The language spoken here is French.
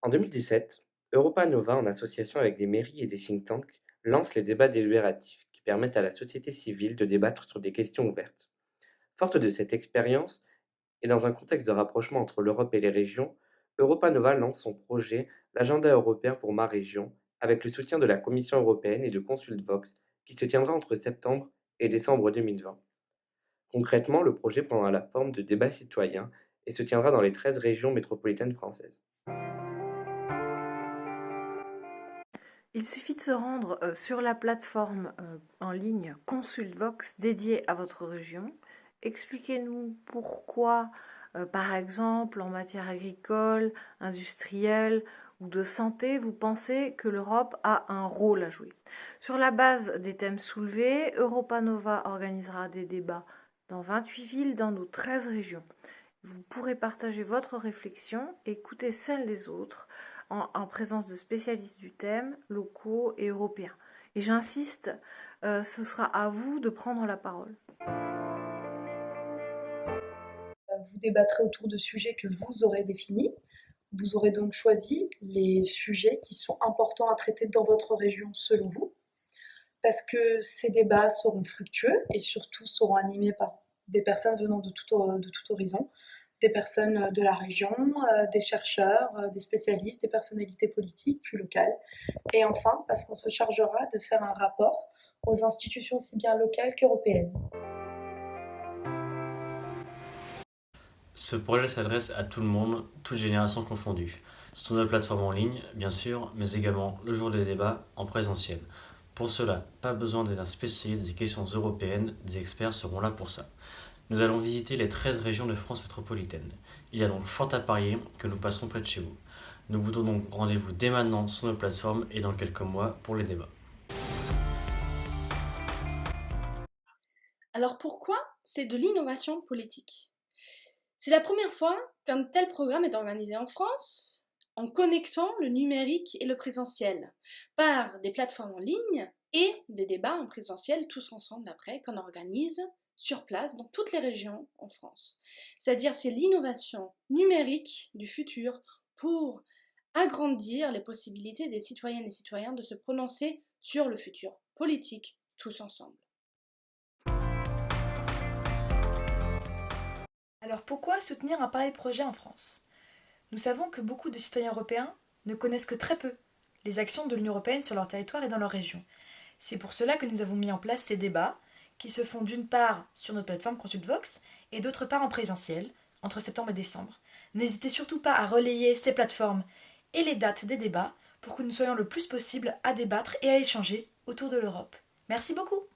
En 2017, Europa Nova, en association avec des mairies et des think tanks, lance les débats délibératifs qui permettent à la société civile de débattre sur des questions ouvertes. Forte de cette expérience, et dans un contexte de rapprochement entre l'Europe et les régions, Europa Nova lance son projet l'Agenda européen pour ma région, avec le soutien de la Commission européenne et de Consult Vox, qui se tiendra entre septembre et décembre 2020. Concrètement, le projet prendra la forme de débats citoyens et se tiendra dans les 13 régions métropolitaines françaises. Il suffit de se rendre sur la plateforme en ligne ConsultVox dédiée à votre région. Expliquez-nous pourquoi, par exemple, en matière agricole, industrielle ou de santé, vous pensez que l'Europe a un rôle à jouer. Sur la base des thèmes soulevés, Europa Nova organisera des débats dans 28 villes dans nos 13 régions. Vous pourrez partager votre réflexion et écouter celle des autres en présence de spécialistes du thème, locaux et européens. Et j'insiste, ce sera à vous de prendre la parole. Vous débattrez autour de sujets que vous aurez définis. Vous aurez donc choisi les sujets qui sont importants à traiter dans votre région selon vous, parce que ces débats seront fructueux et surtout seront animés par des personnes venant de tout horizon, des personnes de la région, des chercheurs, des spécialistes, des personnalités politiques plus locales. Et enfin, parce qu'on se chargera de faire un rapport aux institutions aussi bien locales qu'européennes. Ce projet s'adresse à tout le monde, toutes générations confondues. Sur notre plateforme en ligne, bien sûr, mais également le jour des débats en présentiel. Pour cela, pas besoin d'être un spécialiste des questions européennes, des experts seront là pour ça. Nous allons visiter les 13 régions de France métropolitaine. Il y a donc fort à parier que nous passerons près de chez vous. Nous vous donnons donc rendez-vous dès maintenant sur nos plateformes et dans quelques mois pour les débats. Alors pourquoi c'est de l'innovation politique? C'est la première fois qu'un tel programme est organisé en France, en connectant le numérique et le présentiel, par des plateformes en ligne et des débats en présentiel tous ensemble après, qu'on organise sur place dans toutes les régions en France. C'est-à-dire c'est l'innovation numérique du futur pour agrandir les possibilités des citoyennes et citoyens de se prononcer sur le futur politique tous ensemble. Alors pourquoi soutenir un pareil projet en France? Nous savons que beaucoup de citoyens européens ne connaissent que très peu les actions de l'Union européenne sur leur territoire et dans leur région. C'est pour cela que nous avons mis en place ces débats qui se font d'une part sur notre plateforme ConsultVox et d'autre part en présentiel entre septembre et décembre. N'hésitez surtout pas à relayer ces plateformes et les dates des débats pour que nous soyons le plus possible à débattre et à échanger autour de l'Europe. Merci beaucoup!